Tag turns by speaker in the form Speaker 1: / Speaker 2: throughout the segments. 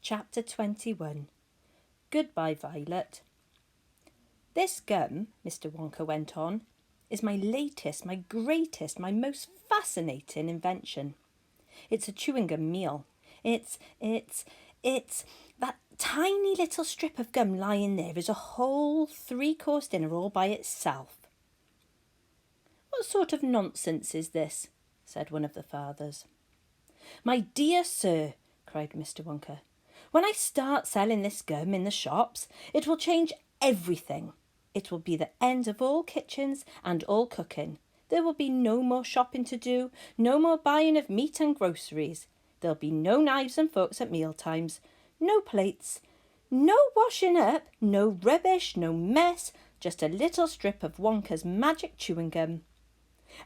Speaker 1: Chapter 21. Goodbye, Violet. This gum, Mr. Wonka went on, is my latest, my greatest, my most fascinating invention. It's a chewing gum meal. It's that tiny little strip of gum lying there is a whole 3-course dinner all by itself. What sort of nonsense is this? Said one of the fathers. My dear sir, cried Mr. Wonka, when I start selling this gum in the shops, it will change everything. It will be the end of all kitchens and all cooking. There will be no more shopping to do, no more buying of meat and groceries. There'll be no knives and forks at meal times, no plates, no washing up, no rubbish, no mess, just a little strip of Wonka's magic chewing gum.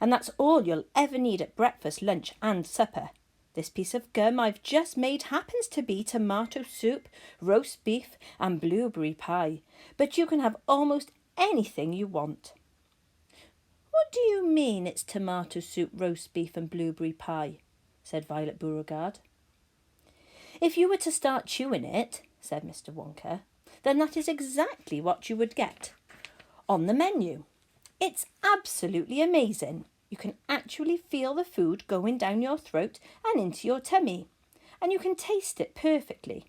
Speaker 1: And that's all you'll ever need at breakfast, lunch and supper. This piece of gum I've just made happens to be tomato soup, roast beef and blueberry pie, but you can have almost anything you want. What do you mean it's tomato soup, roast beef and blueberry pie? Said Violet Beauregarde. If you were to start chewing it, said Mr. Wonka, then that is exactly what you would get on the menu. It's absolutely amazing. You can actually feel the food going down your throat and into your tummy, and you can taste it perfectly.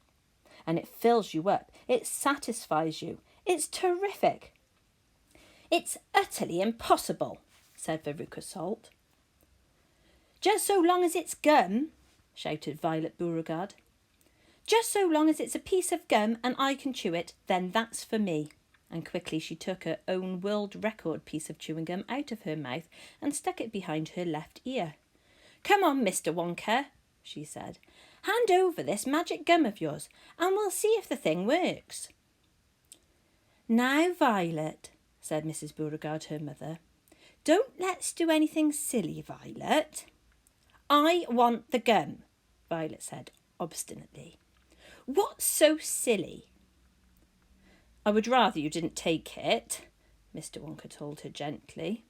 Speaker 1: And it fills you up. It satisfies you. It's terrific. It's utterly impossible, said Veruca Salt. Just so long as it's gum, shouted Violet Beauregarde. Just so long as it's a piece of gum and I can chew it, then that's for me. And quickly she took her own world record piece of chewing gum out of her mouth and stuck it behind her left ear. Come on, Mr. Wonka, she said. Hand over this magic gum of yours and we'll see if the thing works. Now, Violet, said Mrs. Beauregarde, her mother, don't let's do anything silly, Violet. I want the gum, Violet said obstinately. What's so silly? I would rather you didn't take it, Mr. Wonka told her gently.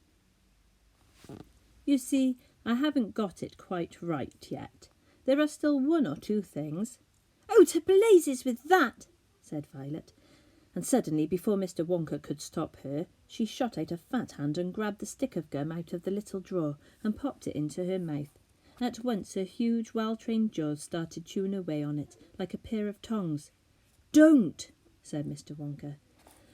Speaker 1: You see, I haven't got it quite right yet. There are still 1 or 2 things. Oh, to blazes with that, said Violet. And suddenly, before Mr. Wonka could stop her, she shot out a fat hand and grabbed the stick of gum out of the little drawer and popped it into her mouth. At once her huge, well-trained jaws started chewing away on it like a pair of tongs. Don't, said Mr. Wonka.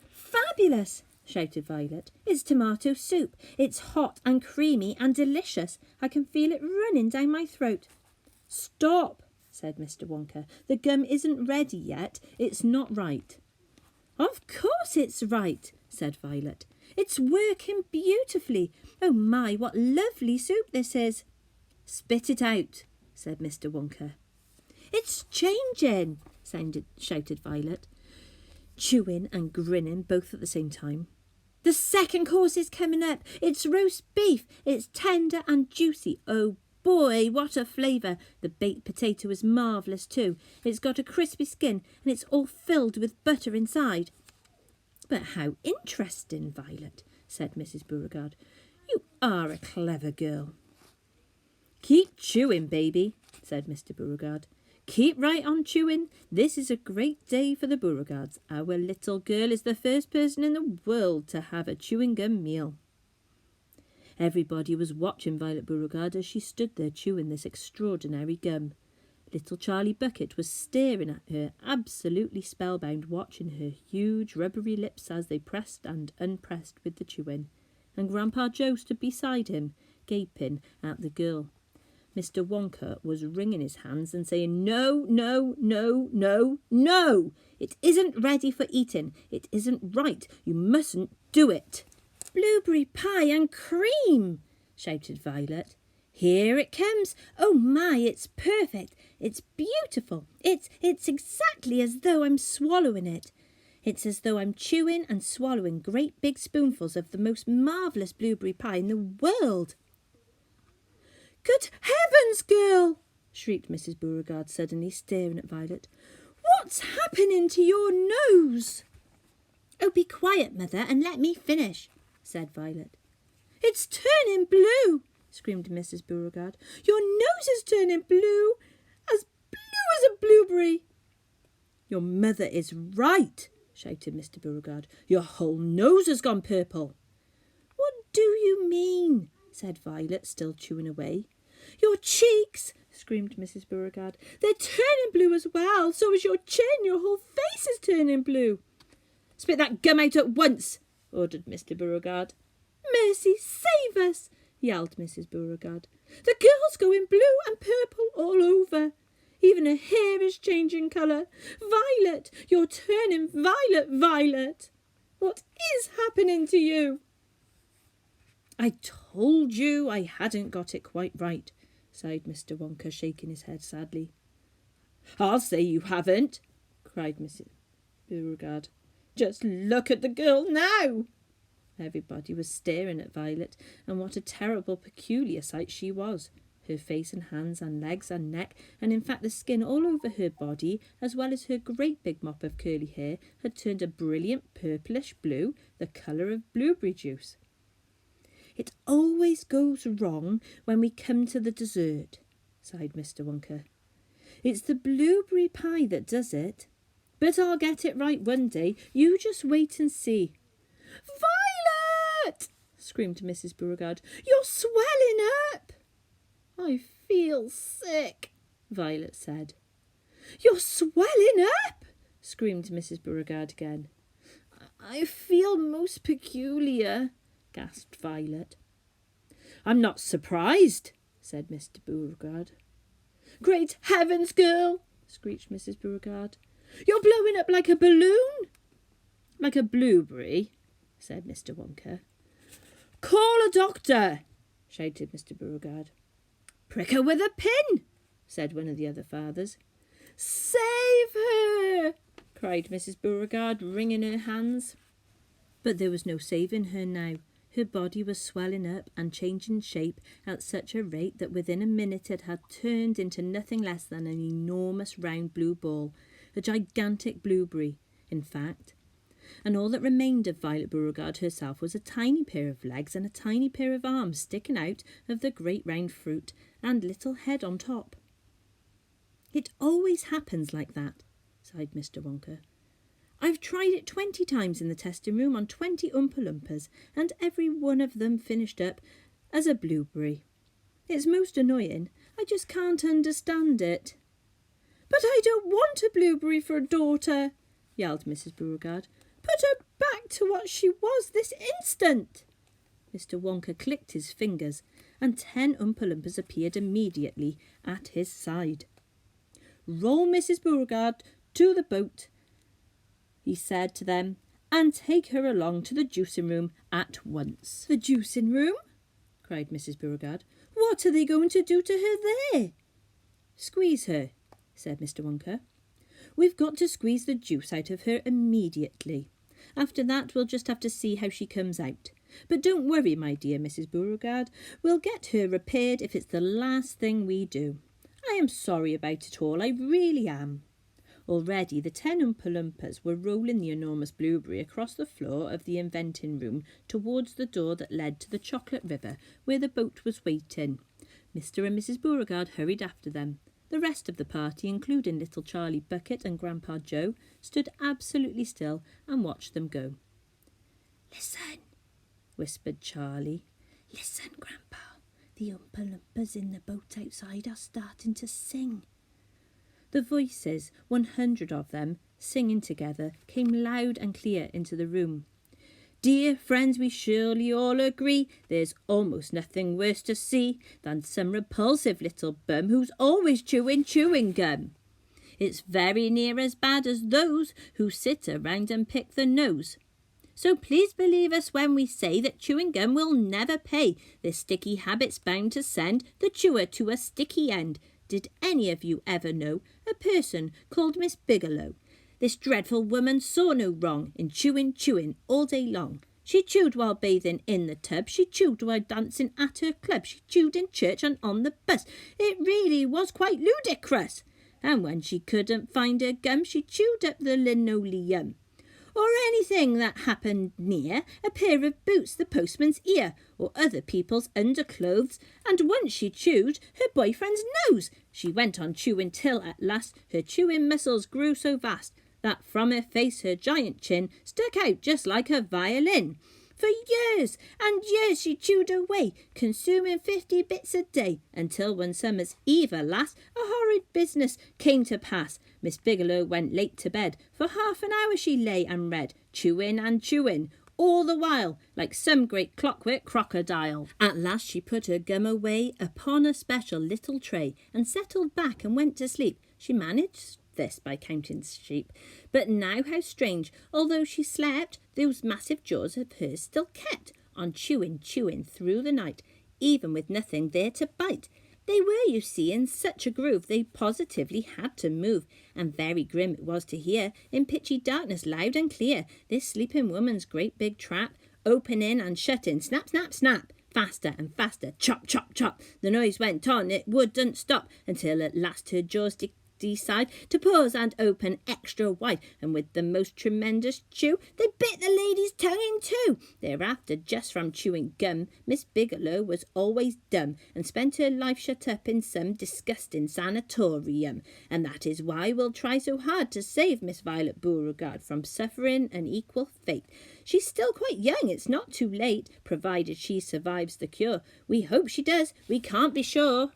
Speaker 1: Fabulous, shouted Violet. It's tomato soup. It's hot and creamy and delicious. I can feel it running down my throat. Stop, said Mr. Wonka. The gum isn't ready yet. It's not right. Of course it's right, said Violet. It's working beautifully. Oh my, what lovely soup this is. Spit it out, said Mr. Wonka. It's changing, shouted Violet, chewing and grinning both at the same time. The 2nd course is coming up. It's roast beef. It's tender and juicy. Oh boy, what a flavour. The baked potato is marvellous too. It's got a crispy skin and it's all filled with butter inside. But how interesting, Violet, said Mrs. Beauregarde. You are a clever girl. Keep chewing, baby, said Mr. Beauregarde. Keep right on chewing. This is a great day for the Beauregardes. Our little girl is the first person in the world to have a chewing gum meal. Everybody was watching Violet Beauregarde as she stood there chewing this extraordinary gum. Little Charlie Bucket was staring at her, absolutely spellbound, watching her huge rubbery lips as they pressed and unpressed with the chewing. And Grandpa Joe stood beside him, gaping at the girl. Mr. Wonka was wringing his hands and saying, No, no, no, no, no! It isn't ready for eating. It isn't right. You mustn't do it. Blueberry pie and cream, shouted Violet. Here it comes. Oh my, it's perfect. It's beautiful. It's exactly as though I'm swallowing it. It's as though I'm chewing and swallowing great big spoonfuls of the most marvellous blueberry pie in the world. Good heavens, girl, shrieked Mrs. Beauregarde, suddenly staring at Violet. What's happening to your nose? Oh, be quiet, Mother, and let me finish, said Violet. It's turning blue, screamed Mrs. Beauregarde. Your nose is turning blue as a blueberry. Your mother is right, shouted Mr. Beauregard. Your whole nose has gone purple. What do you mean? Said Violet, still chewing away. Your cheeks, screamed Mrs. Beauregard. They're turning blue as well. So is your chin. Your whole face is turning blue. Spit that gum out at once, ordered Mr. Beauregard. Mercy, save us, yelled Mrs. Beauregard. The girl's going blue and purple all over. Even her hair is changing colour. Violet, you're turning violet, Violet. What is happening to you? I told you I hadn't got it quite right, sighed Mr. Wonka, shaking his head sadly. I'll say you haven't, cried Mrs. Beauregard. Just look at the girl now. Everybody was staring at Violet, and what a terrible, peculiar sight she was. Her face and hands and legs and neck, and in fact the skin all over her body, as well as her great big mop of curly hair, had turned a brilliant purplish blue, the colour of blueberry juice. It always goes wrong when we come to the dessert, sighed Mr. Wonka. It's the blueberry pie that does it. But I'll get it right one day. You just wait and see. Violet! Screamed Mrs. Beauregard. You're swelling up. I feel sick, Violet said. You're swelling up, screamed Mrs. Beauregard again. I feel most peculiar, gasped Violet. I'm not surprised, said Mr. Beauregard. Great heavens, girl, screeched Mrs. Beauregard. You're blowing up like a balloon. Like a blueberry, said Mr. Wonka. Call a doctor, shouted Mr. Beauregard. Prick her with a pin, said one of the other fathers. Save her, cried Mrs. Beauregard, wringing her hands. But there was no saving her now. Her body was swelling up and changing shape at such a rate that within a minute it had turned into nothing less than an enormous round blue ball, a gigantic blueberry, in fact. And all that remained of Violet Beauregard herself was a tiny pair of legs and a tiny pair of arms sticking out of the great round fruit, and little head on top. It always happens like that, sighed Mr. Wonka. I've tried it 20 times in the testing room on 20 Oompa Loompas, and every one of them finished up as a blueberry. It's most annoying. I just can't understand it. But I don't want a blueberry for a daughter, yelled Mrs. Beauregard. Put her back to what she was this instant. Mr. Wonka clicked his fingers, and 10 Oompa Loompas appeared immediately at his side. Roll Mrs. Beauregard to the boat, he said to them, and take her along to the juicing room at once. The juicing room? Cried Mrs. Beauregard. What are they going to do to her there? Squeeze her, said Mr. Wonka. We've got to squeeze the juice out of her immediately. After that, we'll just have to see how she comes out. But don't worry, my dear Mrs. Beauregard. We'll get her repaired if it's the last thing we do. I am sorry about it all, I really am. Already the 10 Oompa Loompas were rolling the enormous blueberry across the floor of the inventing room towards the door that led to the chocolate river where the boat was waiting. Mr. and Mrs. Beauregard hurried after them. The rest of the party, including little Charlie Bucket and Grandpa Joe, stood absolutely still and watched them go. Listen, whispered Charlie. Listen, Grandpa. The Oompa Loompas in the boat outside are starting to sing. The voices, 100 of them, singing together, came loud and clear into the room. Dear friends, we surely all agree there's almost nothing worse to see than some repulsive little bum who's always chewing gum. It's very near as bad as those who sit around and pick the nose. So please believe us when we say that chewing gum will never pay. This sticky habit's bound to send the chewer to a sticky end. Did any of you ever know a person called Miss Bigelow? This dreadful woman saw no wrong in chewing all day long. She chewed while bathing in the tub. She chewed while dancing at her club. She chewed in church and on the bus. It really was quite ludicrous. And when she couldn't find her gum, she chewed up the linoleum. Or anything that happened near a pair of boots, the postman's ear, or other people's underclothes, and once she chewed her boyfriend's nose. She went on chewing till at last her chewing muscles grew so vast that from her face her giant chin stuck out just like a violin. For years and years she chewed away, consuming 50 bits a day, until one summer's eve, alas, a horrid business came to pass. Miss Bigelow went late to bed. For half an hour she lay and read, chewing and chewing, all the while, like some great clockwork crocodile. At last she put her gum away upon a special little tray, and settled back and went to sleep. She managed this by counting sheep. But now how strange, although she slept, those massive jaws of hers still kept on chewing through the night, even with nothing there to bite. They were, you see, in such a groove they positively had to move, and very grim it was to hear, in pitchy darkness loud and clear, this sleeping woman's great big trap, opening and shutting, snap, snap, snap. Faster and faster, chop, chop, chop. The noise went on, it wouldn't stop, until at last her jaws decide to pause and open extra wide, and with the most tremendous chew they bit the lady's tongue in two. Thereafter, just from chewing gum, Miss Bigelow was always dumb, and spent her life shut up in some disgusting sanatorium. And that is why we'll try so hard to save Miss Violet Beauregard from suffering an equal fate. She's still quite young, it's not too late, provided she survives the cure. We hope she does, we can't be sure.